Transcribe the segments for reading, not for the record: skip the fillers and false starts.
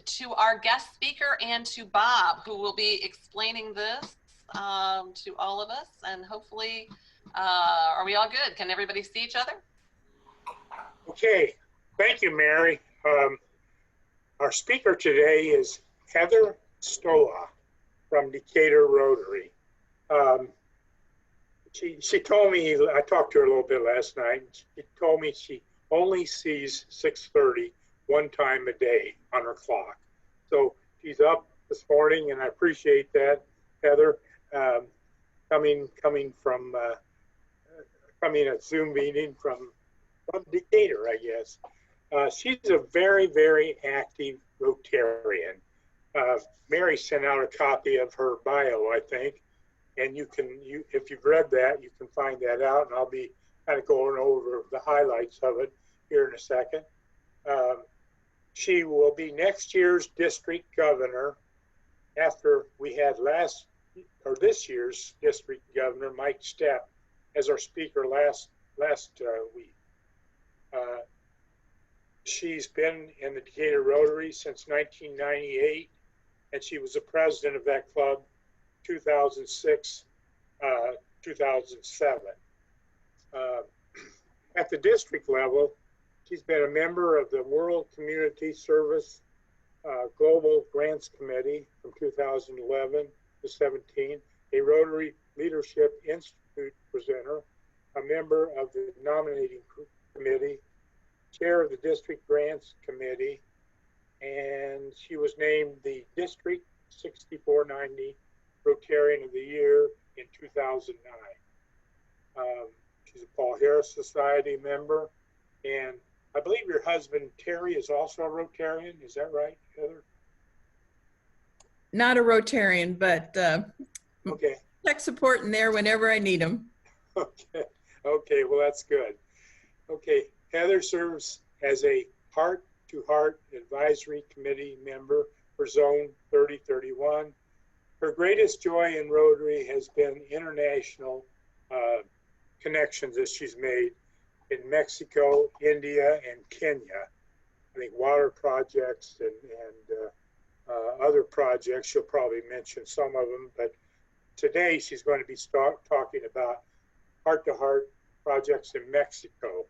to our guest speaker and to Bob, who will be explaining this to all of us. And hopefully, are we all good? Can everybody see each other? Okay, thank you, Mary. Our speaker today is Heather Stoa from Decatur Rotary. She told me, I talked to her a little bit last night, she told me she only sees 6:30 one time a day on her clock. So she's up this morning, and I appreciate that, Heather, coming a Zoom meeting from Decatur, I guess. She's a very, very active Rotarian. Mary sent out a copy of her bio, I think, and if you've read that, you can find that out, and I'll be kind of going over the highlights of it here in a second. She will be next year's district governor after we had this year's district governor, Mike Stepp, as our speaker last week. She's been in the Decatur Rotary since 1998, and she was the president of that club 2006, 2007. At the district level, she's been a member of the World Community Service Global Grants Committee from 2011 to 17, a Rotary Leadership Institute presenter, a member of the nominating committee, chair of the District Grants Committee, and she was named the District 6490 Rotarian of the Year in 2009. She's a Paul Harris Society member, and I believe your husband, Terry, is also a Rotarian. Is that right, Heather? Not a Rotarian, but okay. Tech support in there whenever I need them. Okay, well, that's good. Okay, Heather serves as a Heart-to-Heart Advisory Committee member for Zone 3031. Her greatest joy in Rotary has been international connections that she's made in Mexico, India, and Kenya. I think water projects and other projects. She'll probably mention some of them, but today she's going to be talking about heart-to-heart projects in Mexico.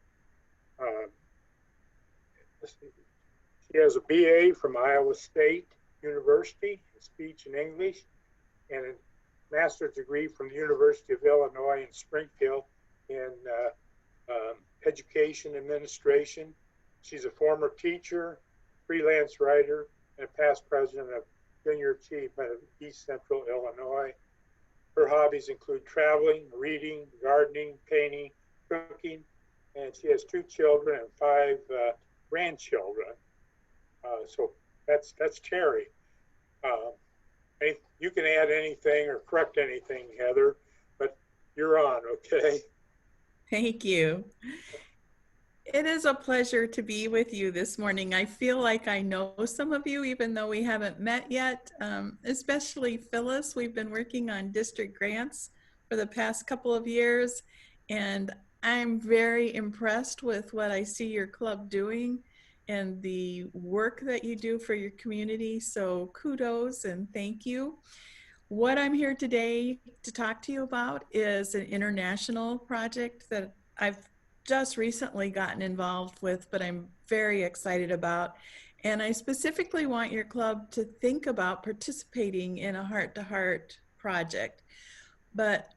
She has a BA from Iowa State University in speech and English, and a master's degree from the University of Illinois in Springfield in education administration. She's a former teacher, freelance writer, and a past president of Junior Achievement of East Central Illinois. Her hobbies include traveling, reading, gardening, painting, cooking, and she has 2 children and 5 grandchildren. So that's Terry. You can add anything or correct anything, Heather, but you're on, okay? Thank you. It is a pleasure to be with you this morning. I feel like I know some of you, even though we haven't met yet, especially Phyllis. We've been working on district grants for the past couple of years, and I'm very impressed with what I see your club doing and the work that you do for your community. So kudos and thank you. What I'm here today to talk to you about is an international project that I've just recently gotten involved with, but I'm very excited about. And I specifically want your club to think about participating in a heart-to-heart project. But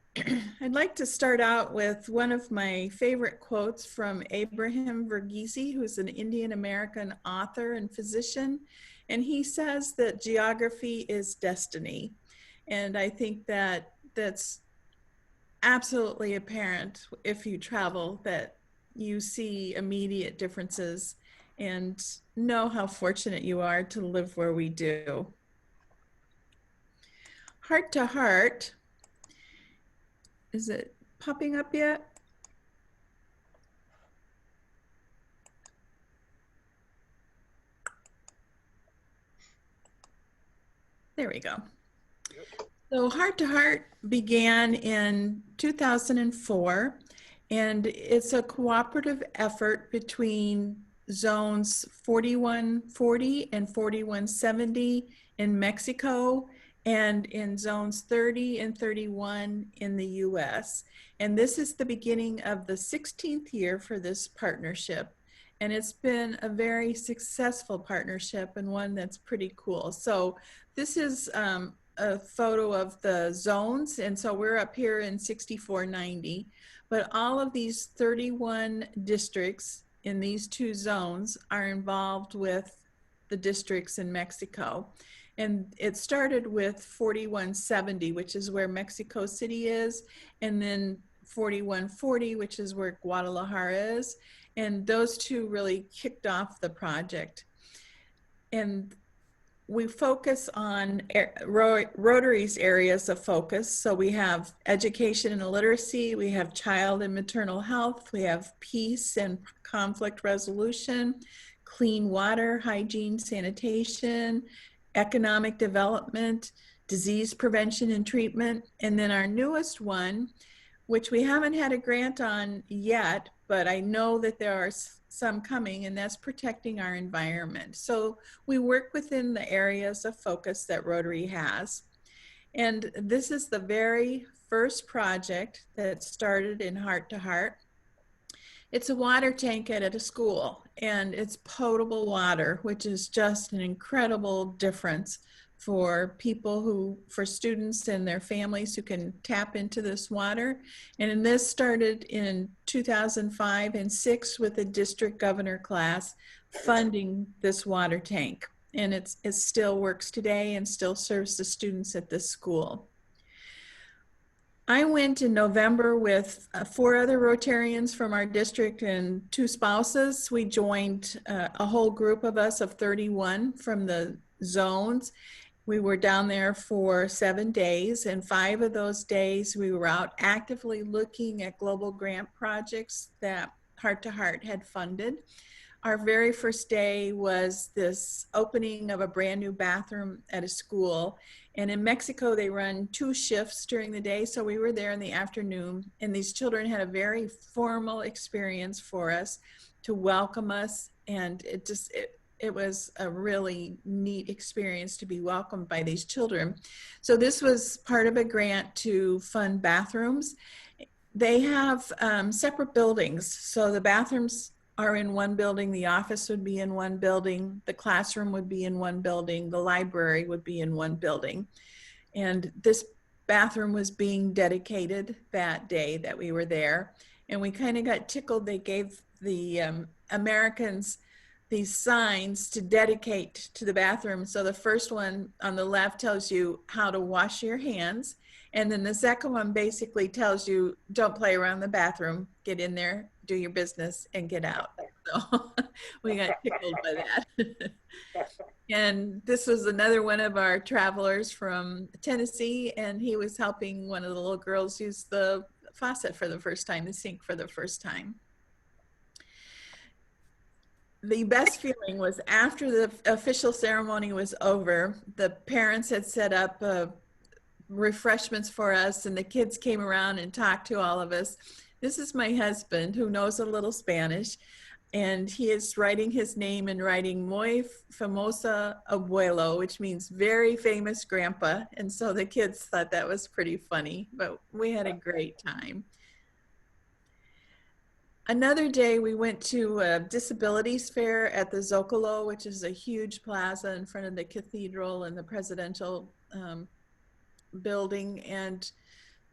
I'd like to start out with one of my favorite quotes from Abraham Verghese, who's an Indian American author and physician. And he says that geography is destiny. And I think that that's absolutely apparent if you travel, that you see immediate differences and know how fortunate you are to live where we do. Heart to Heart, is it popping up yet? There we go. So Heart to Heart began in 2004, and it's a cooperative effort between zones 4140 and 4170 in Mexico, and in zones 30 and 31 in the US. And this is the beginning of the 16th year for this partnership. And it's been a very successful partnership and one that's pretty cool. So this is a photo of the zones. And so we're up here in 6490, but all of these 31 districts in these two zones are involved with the districts in Mexico. And it started with 4170, which is where Mexico City is, and then 4140, which is where Guadalajara is. And those two really kicked off the project. And we focus on Rotary's areas of focus. So we have education and literacy, we have child and maternal health, we have peace and conflict resolution, clean water, hygiene, sanitation, economic development, disease prevention and treatment. And then our newest one, which we haven't had a grant on yet, but I know that there are some coming, and that's protecting our environment. So we work within the areas of focus that Rotary has. And this is the very first project that started in Heart to Heart. It's a water tank at a school, and it's potable water, which is just an incredible difference for people for students and their families who can tap into this water. And this started in 2005 and 6 with the district governor class funding this water tank. And it still works today and still serves the students at this school. I went in November with 4 other Rotarians from our district and 2 spouses. We joined a whole group of us of 31 from the zones. We were down there for 7 days, and 5 of those days we were out actively looking at global grant projects that Heart to Heart had funded. Our very first day was this opening of a brand new bathroom at a school. And in Mexico, they run 2 shifts during the day. So we were there in the afternoon, and these children had a very formal experience for us to welcome us. And it was a really neat experience to be welcomed by these children. So this was part of a grant to fund bathrooms. They have separate buildings. So the bathrooms are in one building, the office would be in one building, the classroom would be in one building, the library would be in one building. And this bathroom was being dedicated that day that we were there. And we kind of got tickled. They gave the Americans these signs to dedicate to the bathroom. So the first one on the left tells you how to wash your hands. And then the second one basically tells you, don't play around the bathroom, get in there, do your business, and get out. So we got tickled by that. And this was another one of our travelers from Tennessee, and he was helping one of the little girls use the faucet for the first time, the sink for the first time. The best feeling was after the official ceremony was over, the parents had set up refreshments for us, and the kids came around and talked to all of us. This is my husband, who knows a little Spanish, and he is writing his name and writing Muy Famosa Abuelo, which means very famous grandpa. And so the kids thought that was pretty funny, but we had a great time. Another day we went to a disabilities fair at the Zocalo, which is a huge plaza in front of the cathedral and the presidential building. And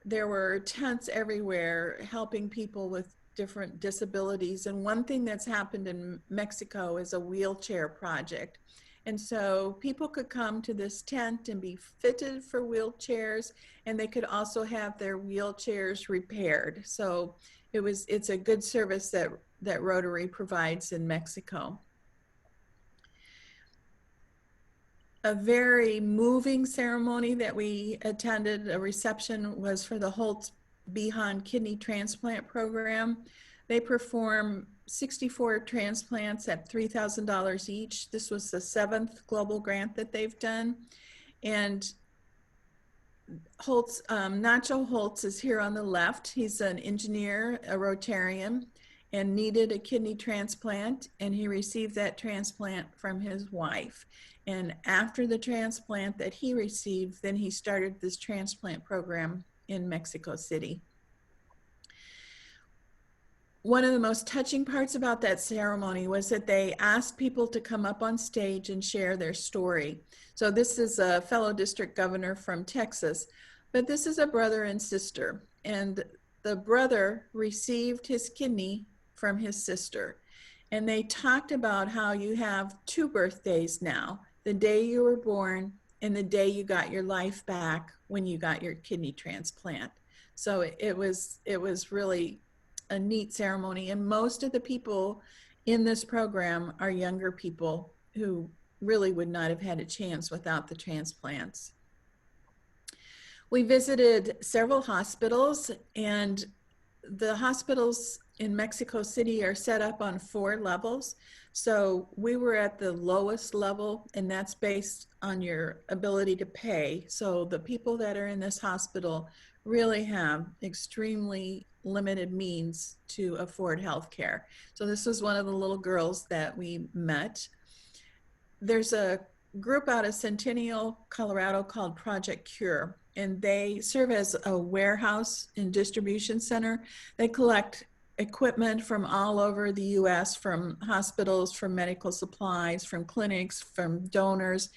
there were tents everywhere helping people with different disabilities. And one thing that's happened in Mexico is a wheelchair project. And so people could come to this tent and be fitted for wheelchairs, and they could also have their wheelchairs repaired. So it's a good service that Rotary provides in Mexico. A very moving ceremony that we attended, a reception, was for the Holtz-Behan kidney transplant program. They perform 64 transplants at $3,000 each. This was the 7th global grant that they've done. And Nacho Holtz is here on the left. He's an engineer, a Rotarian, and needed a kidney transplant, and he received that transplant from his wife. And after the transplant that he received, then he started this transplant program in Mexico City. One of the most touching parts about that ceremony was that they asked people to come up on stage and share their story. So this is a fellow district governor from Texas, but this is a brother and sister. And the brother received his kidney from his sister. And they talked about how you have two birthdays now, the day you were born and the day you got your life back when you got your kidney transplant. So it was really a neat ceremony, and most of the people in this program are younger people who really would not have had a chance without the transplants. We visited several hospitals, and the hospitals in Mexico City are set up on 4 levels. So we were at the lowest level, and that's based on your ability to pay. So the people that are in this hospital really have extremely limited means to afford health care. So this was one of the little girls that we met. There's a group out of Centennial, Colorado called Project Cure, and they serve as a warehouse and distribution center. They collect equipment from all over the US, from hospitals, from medical supplies, from clinics, from donors.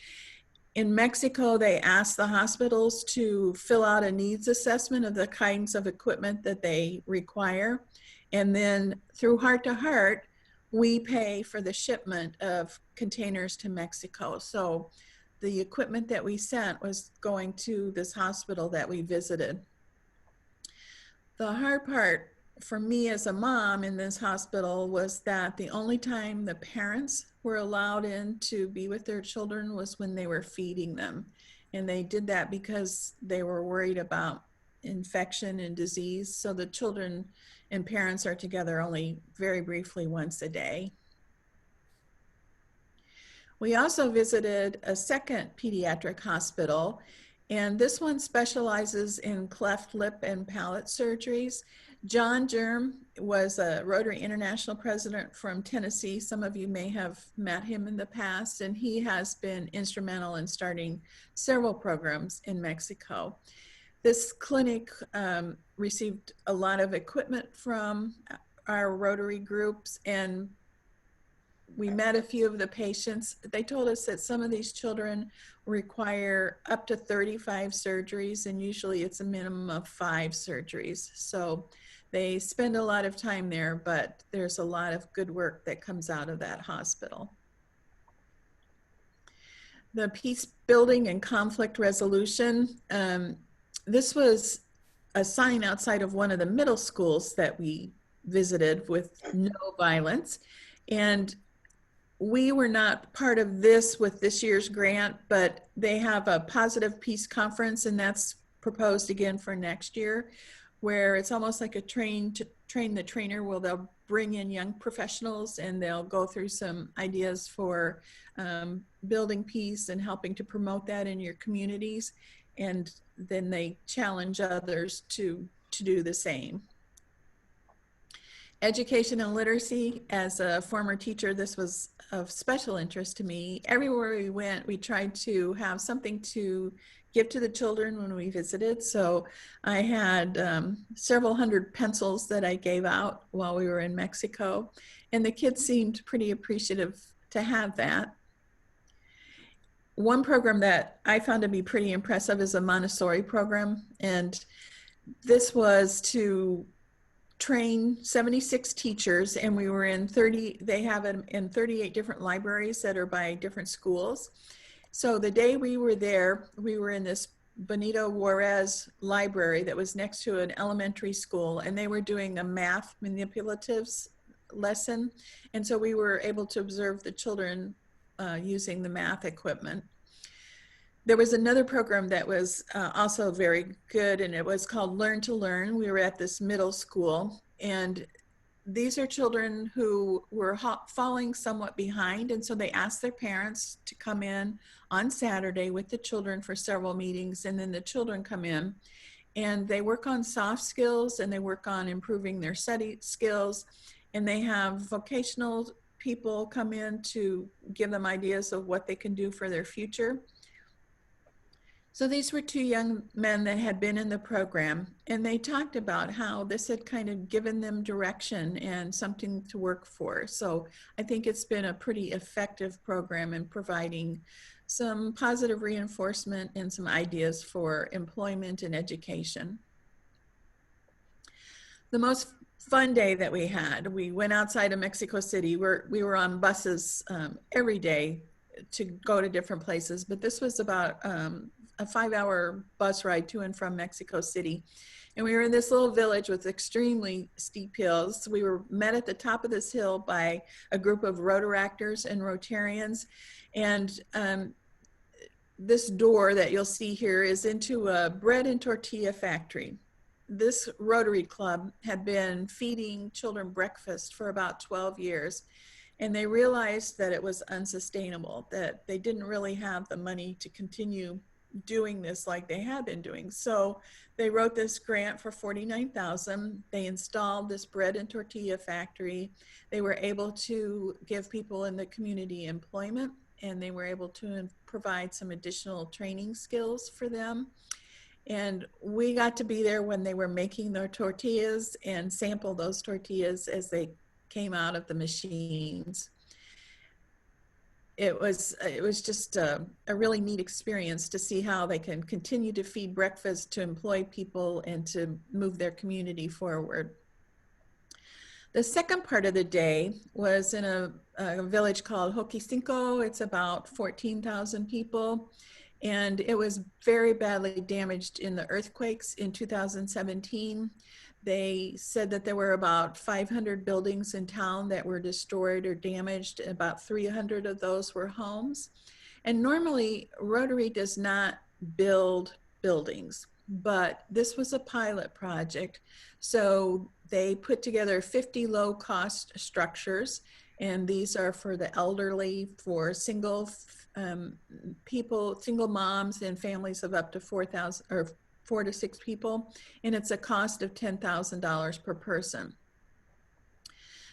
In Mexico, they ask the hospitals to fill out a needs assessment of the kinds of equipment that they require. And then through Heart to Heart, we pay for the shipment of containers to Mexico. So the equipment that we sent was going to this hospital that we visited. The hard part for me as a mom in this hospital was that the only time the parents were allowed in to be with their children was when they were feeding them. And they did that because they were worried about infection and disease. So the children and parents are together only very briefly once a day. We also visited a second pediatric hospital, and this one specializes in cleft lip and palate surgeries. John Germ was a Rotary International president from Tennessee. Some of you may have met him in the past, and he has been instrumental in starting several programs in Mexico. This clinic received a lot of equipment from our Rotary groups, and we met a few of the patients. They told us that some of these children require up to 35 surgeries, and usually it's a minimum of 5 surgeries. So they spend a lot of time there, but there's a lot of good work that comes out of that hospital. The peace building and conflict resolution. This was a sign outside of one of the middle schools that we visited with no violence. And we were not part of this with this year's grant, but they have a positive peace conference, and that's proposed again for next year, where it's almost like a train the trainer, where they'll bring in young professionals and they'll go through some ideas for building peace and helping to promote that in your communities. And then they challenge others to do the same. Education and literacy. As a former teacher, this was of special interest to me. Everywhere we went, we tried to have something to give to the children when we visited. So I had several hundred pencils that I gave out while we were in Mexico, and the kids seemed pretty appreciative to have that. One program that I found to be pretty impressive is a Montessori program, and this was to train 76 teachers, and we were in 30, they have it in 38 different libraries that are by different schools. So the day we were there, we were in this Benito Juarez library that was next to an elementary school, and they were doing a math manipulatives lesson. And so we were able to observe the children using the math equipment. There was another program that was also very good, and it was called Learn to Learn. We were at this middle school, and these are children who were falling somewhat behind, and so they asked their parents to come in on Saturday with the children for several meetings, and then the children come in and they work on soft skills and they work on improving their study skills. and they have vocational people come in to give them ideas of what they can do for their future. So these were two young men that had been in the program, and they talked about how this had kind of given them direction and something to work for. So I think it's been a pretty effective program in providing some positive reinforcement and some ideas for employment and education. The most fun day that we had, we went outside of Mexico City. We were on buses every day to go to different places, but this was about a 5-hour bus ride to and from Mexico City. And we were in this little village with extremely steep hills. We were met at the top of this hill by a group of Rotaractors and Rotarians. And this door that you'll see here is into a bread and tortilla factory. This Rotary Club had been feeding children breakfast for about 12 years. And they realized that it was unsustainable, that they didn't really have the money to continue doing this like they had been doing. So they wrote this grant for $49,000. They installed this bread and tortilla factory. They were able to give people in the community employment, and they were able to provide some additional training skills for them. And we got to be there when they were making their tortillas and sample those tortillas as they came out of the machines. It was just a really neat experience to see how they can continue to feed breakfast, to employ people, and to move their community forward. The second part of the day was in a village called Hoquicinco. It's about 14,000 people. And it was very badly damaged in the earthquakes in 2017. They said that there were about 500 buildings in town that were destroyed or damaged. About 300 of those were homes. And normally Rotary does not build buildings, but this was a pilot project. So they put together 50 low-cost structures, and these are for the elderly, for single people, single moms and families of up to 4,000 or 4 to 6 people, and it's a cost of $10,000 per person.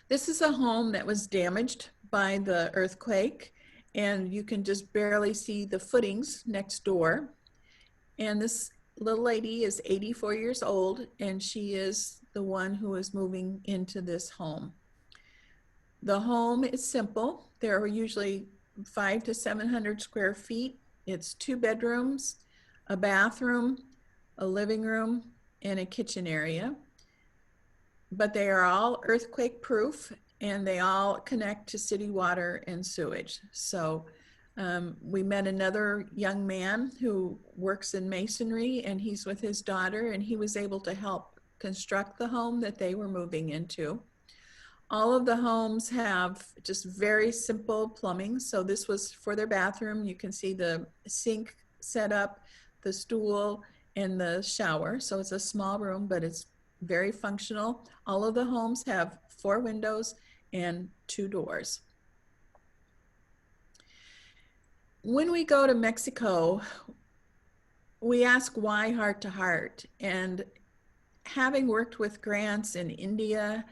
This is a home that was damaged by the earthquake, and you can just barely see the footings next door. And this little lady is 84 years old, and she is the one who is moving into this home. The home is simple. There are usually 500 to 700 square feet. It's 2 bedrooms, a bathroom, a living room, and a kitchen area. But they are all earthquake proof, and they all connect to city water and sewage. So we met another young man who works in masonry, and he's with his daughter, and he was able to help construct the home that they were moving into. All of the homes have just very simple plumbing. So this was for their bathroom. You can see the sink set up, the stool, and the shower. So it's a small room, but it's very functional. All of the homes have 4 windows and 2 doors. When we go to Mexico, we ask why Heart to Heart. And having worked with grants in India,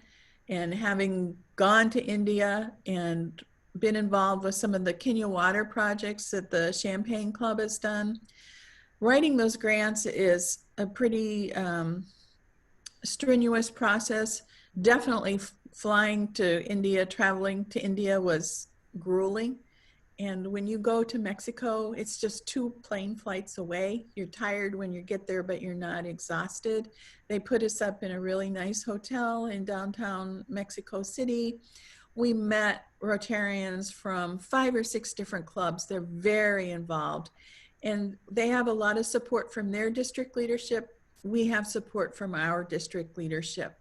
and having gone to India and been involved with some of the Kenya water projects that the Champaign Club has done, writing those grants is a pretty strenuous process. Definitely flying to India, traveling to India was grueling. And when you go to Mexico, it's just 2 plane flights away. You're tired when you get there, but you're not exhausted. They put us up in a really nice hotel in downtown Mexico City. We met Rotarians from 5 or 6 different clubs. They're very involved. And they have a lot of support from their district leadership. We have support from our district leadership.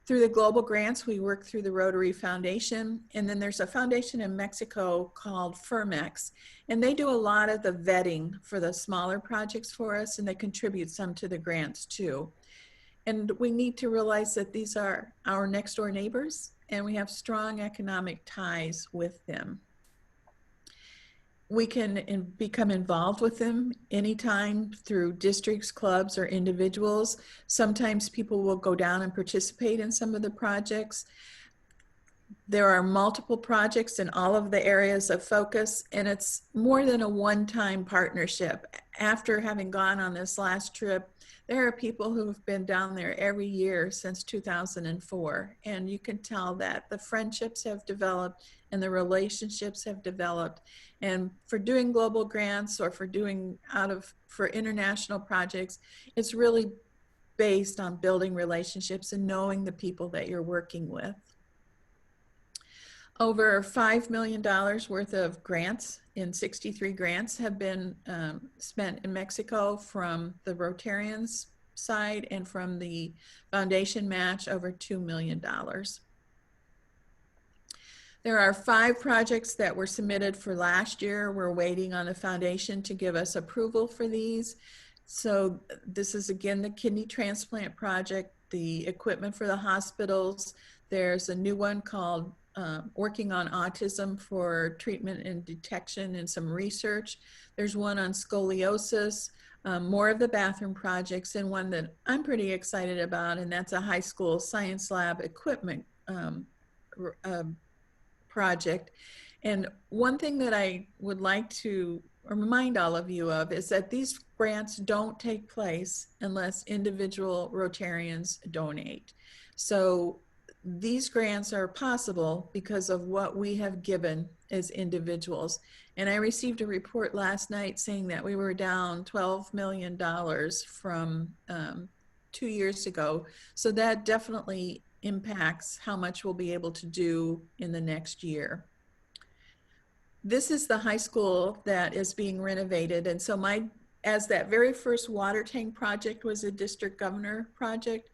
Through the global grants, we work through the Rotary Foundation, and then there's a foundation in Mexico called Firmex, and they do a lot of the vetting for the smaller projects for us, and they contribute some to the grants too. And we need to realize that these are our next door neighbors, and we have strong economic ties with them. We can become involved with them anytime through districts, clubs, or individuals. Sometimes people will go down and participate in some of the projects. There are multiple projects in all of the areas of focus, and it's more than a one-time partnership. After having gone on this last trip, there are people who have been down there every year since 2004, and you can tell that the friendships have developed and the relationships have developed. And for doing global grants or for doing for international projects, it's really based on building relationships and knowing the people that you're working with. Over $5 million worth of grants in 63 grants have been spent in Mexico from the Rotarians side, and from the foundation match over $2 million. There are 5 projects that were submitted for last year. We're waiting on the foundation to give us approval for these. So this is again the kidney transplant project, the equipment for the hospitals. There's a new one called working on autism for treatment and detection and some research. There's one on scoliosis, more of the bathroom projects, and one that I'm pretty excited about, and that's a high school science lab equipment project. And one thing that I would like to remind all of you of is that these grants don't take place unless individual Rotarians donate. So these grants are possible because of what we have given as individuals. And I received a report last night saying that we were down $12 million from 2 years ago. So that definitely impacts how much we'll be able to do in the next year. This is the high school that is being renovated. And so as that very first water tank project was a district governor project,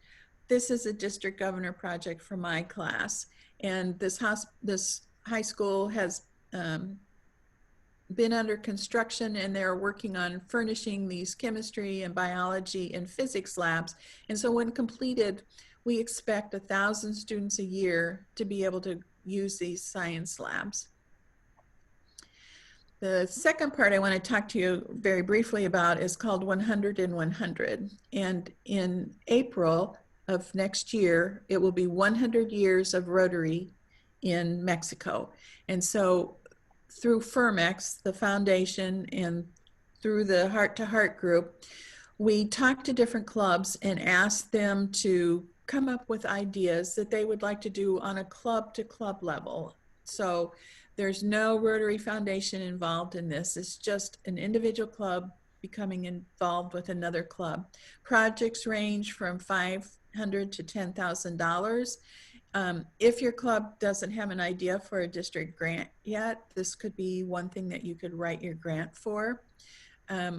this is a district governor project for my class. And this high school has been under construction, and they're working on furnishing these chemistry and biology and physics labs. And so when completed, we expect 1,000 students a year to be able to use these science labs. The second part I want to talk to you very briefly about is called 100 in 100. And in April of next year, it will be 100 years of Rotary in Mexico. And so through Firmex, the foundation, and through the Heart to Heart group, we talked to different clubs and asked them to come up with ideas that they would like to do on a club to club level. So there's no Rotary Foundation involved in this. It's just an individual club becoming involved with another club. Projects range from $500 to $10,000. If your club doesn't have an idea for a district grant yet, this could be one thing that you could write your grant for.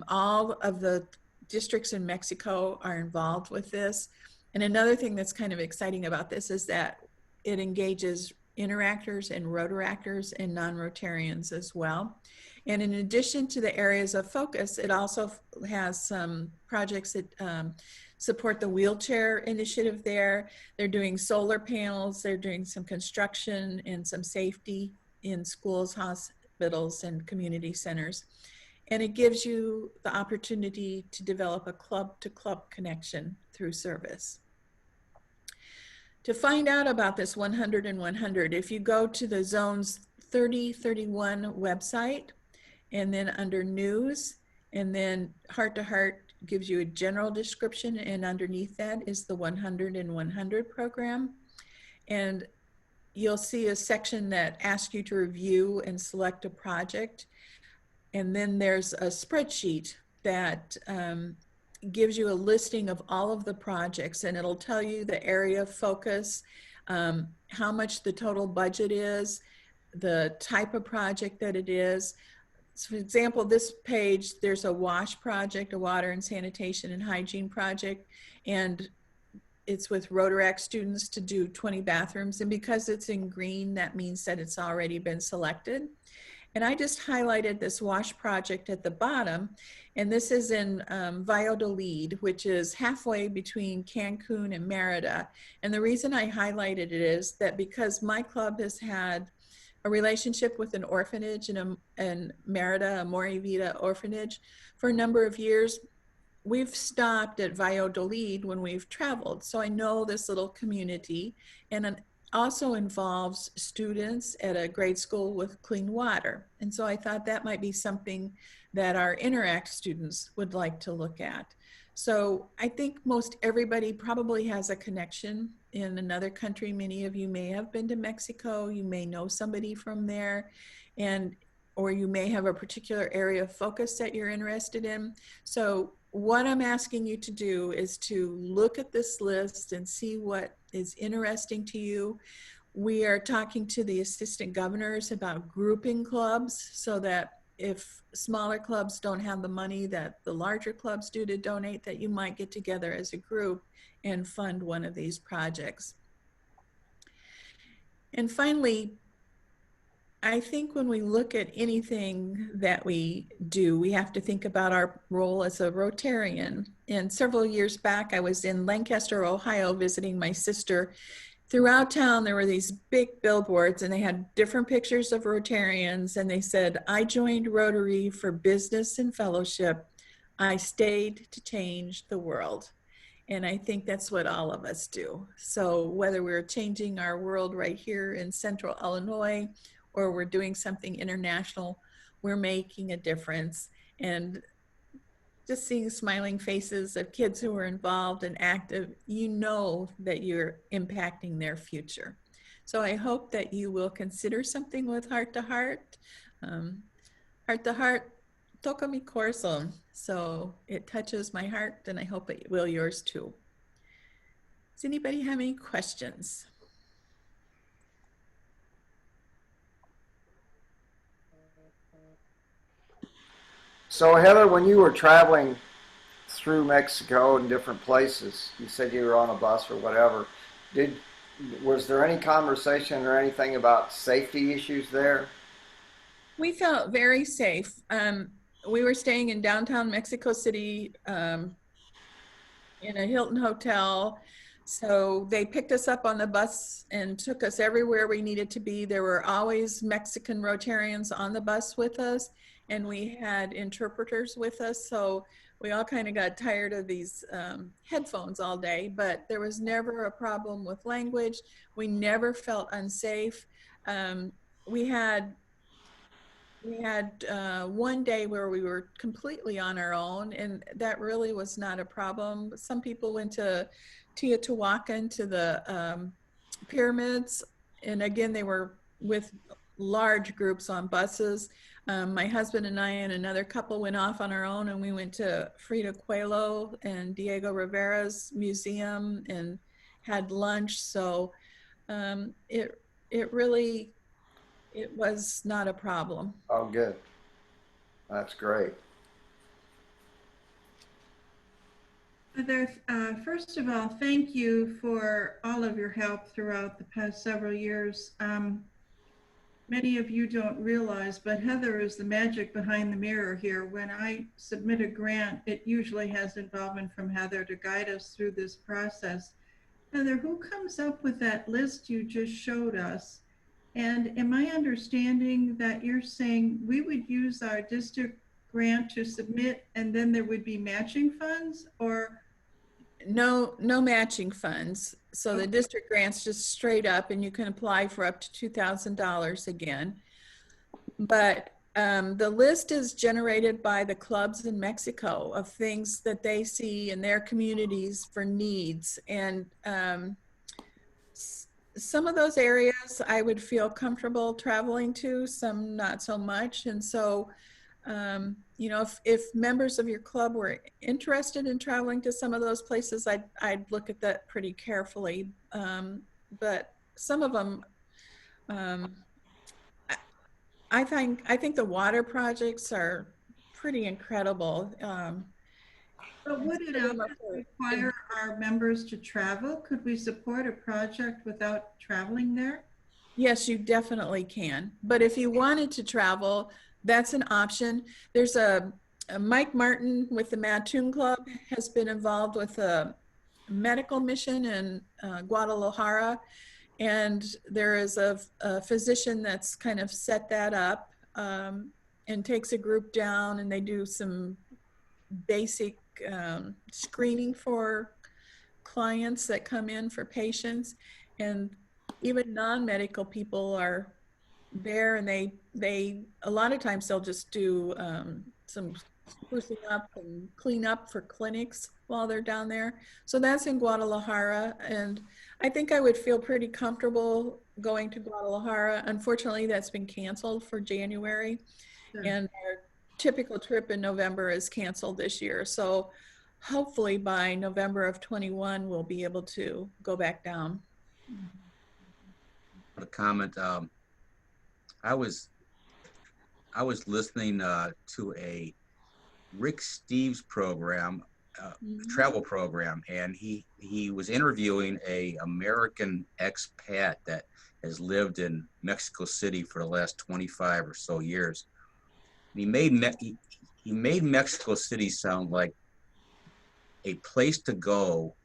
All of the districts in Mexico are involved with this. And another thing that's kind of exciting about this is that it engages interactors and Rotaractors and non-Rotarians as well. And in addition to the areas of focus, it also has some projects that support the wheelchair initiative there. They're doing solar panels, they're doing some construction and some safety in schools, hospitals, and community centers. And it gives you the opportunity to develop a club-to-club connection through service. To find out about this 100 in 100, if you go to the Zones 3031 website, and then under News, and then Heart to Heart gives you a general description, and underneath that is the 100 in 100 program. And you'll see a section that asks you to review and select a project. And then there's a spreadsheet that gives you a listing of all of the projects, and it'll tell you the area of focus, how much the total budget is, the type of project that it is. So for example, this page, there's a WASH project, a water and sanitation and hygiene project, and it's with Rotaract students to do 20 bathrooms. And because it's in green, that means that it's already been selected. And I just highlighted this WASH project at the bottom, and this is in Valladolid, which is halfway between Cancun and Merida. And the reason I highlighted it is that because my club has had a relationship with an orphanage in Merida, a Mori Vida orphanage, for a number of years, we've stopped at Valladolid when we've traveled. So I know this little community, and also involves students at a grade school with clean water. And so I thought that might be something that our Interact students would like to look at. So I think most everybody probably has a connection in another country. Many of you may have been to Mexico, you may know somebody from there, or you may have a particular area of focus that you're interested in. So what I'm asking you to do is to look at this list and see what is interesting to you. We are talking to the assistant governors about grouping clubs so that if smaller clubs don't have the money that the larger clubs do to donate, that you might get together as a group and fund one of these projects. And finally, I think when we look at anything that we do, we have to think about our role as a Rotarian. And several years back, I was in Lancaster, Ohio, visiting my sister. Throughout town, there were these big billboards, and they had different pictures of Rotarians, and they said, "I joined Rotary for business and fellowship. I stayed to change the world." And I think that's what all of us do. So whether we're changing our world right here in central Illinois, or we're doing something international, we're making a difference. And just seeing smiling faces of kids who are involved and active, you know that you're impacting their future. So I hope that you will consider something with Heart to Heart. Heart to Heart, toca mi corazón. So it touches my heart, and I hope it will yours too. Does anybody have any questions? So Heather, when you were traveling through Mexico and different places, you said you were on a bus or whatever. Was there any conversation or anything about safety issues there? We felt very safe. We were staying in downtown Mexico City in a Hilton hotel. So they picked us up on the bus and took us everywhere we needed to be. There were always Mexican Rotarians on the bus with us, and we had interpreters with us. So we all kind of got tired of these headphones all day, but there was never a problem with language. We never felt unsafe. We had one day where we were completely on our own, and that really was not a problem. Some people went to Teotihuacan, to the pyramids, and again, they were with large groups on buses. My husband and I and another couple went off on our own, and we went to Frida Kahlo and Diego Rivera's museum and had lunch. So it was not a problem. Oh, good. That's great. Heather, first of all, thank you for all of your help throughout the past several years. Many of you don't realize, but Heather is the magic behind the mirror here. When I submit a grant, it usually has involvement from Heather to guide us through this process. Heather, who comes up with that list you just showed us? And am I understanding that you're saying we would use our district grant to submit and then there would be matching funds, or? No matching funds. So the district grants just straight up, and you can apply for up to $2,000 again. But the list is generated by the clubs in Mexico of things that they see in their communities for needs. And some of those areas I would feel comfortable traveling to, some not so much. And so, you know, if members of your club were interested in traveling to some of those places, I'd look at that pretty carefully. But some of them, I think the water projects are pretty incredible. But would it require our members to travel? Could we support a project without traveling there? Yes, you definitely can. But if you wanted to travel, that's an option. There's a Mike Martin with the Mattoon Club has been involved with a medical mission in Guadalajara. And there is a physician that's kind of set that up and takes a group down, and they do some basic screening for clients that come in for patients. And even non-medical people are there, and they a lot of times they'll just do some sprucing up and clean up for clinics while they're down there. So that's in Guadalajara, and I think I would feel pretty comfortable going to Guadalajara. Unfortunately, that's been canceled for January, Sure. and our typical trip in November is canceled this year. So hopefully by November of 21, we'll be able to go back down. A comment. I was listening to a Rick Steves program, travel program, and he was interviewing a American expat that has lived in Mexico City for the last 25 or so years. He made Mexico City sound like a place to go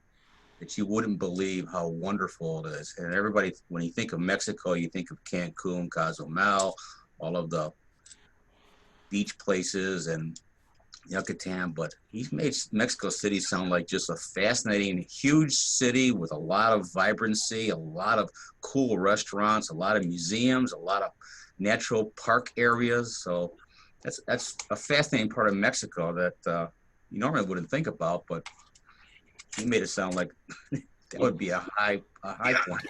that you wouldn't believe how wonderful it is. And everybody, when you think of Mexico, you think of Cancun, Cozumel, all of the beach places and Yucatan, but he's made Mexico City sound like just a fascinating, huge city with a lot of vibrancy, a lot of cool restaurants, a lot of museums, a lot of natural park areas. So that's a fascinating part of Mexico that you normally wouldn't think about, but he made it sound like that would be a high point.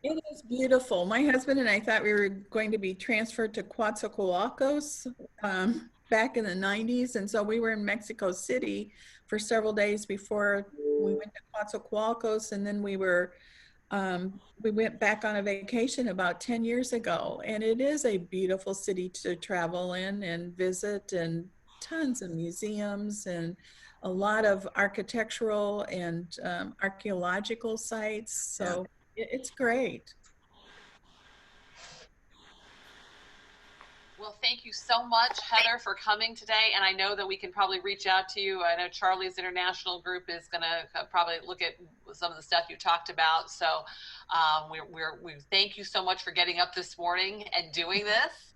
It is beautiful. My husband and I thought we were going to be transferred to Coatzacoalcos back in the 90s. And so we were in Mexico City for several days before we went to Coatzacoalcos. And then we went back on a vacation about 10 years ago. And it is a beautiful city to travel in and visit, and tons of museums and a lot of architectural and archaeological sites. So it's great. Well, thank you so much, Heather, for coming today. And I know that we can probably reach out to you. I know Charlie's international group is going to probably look at some of the stuff you talked about. So we thank you so much for getting up this morning and doing this.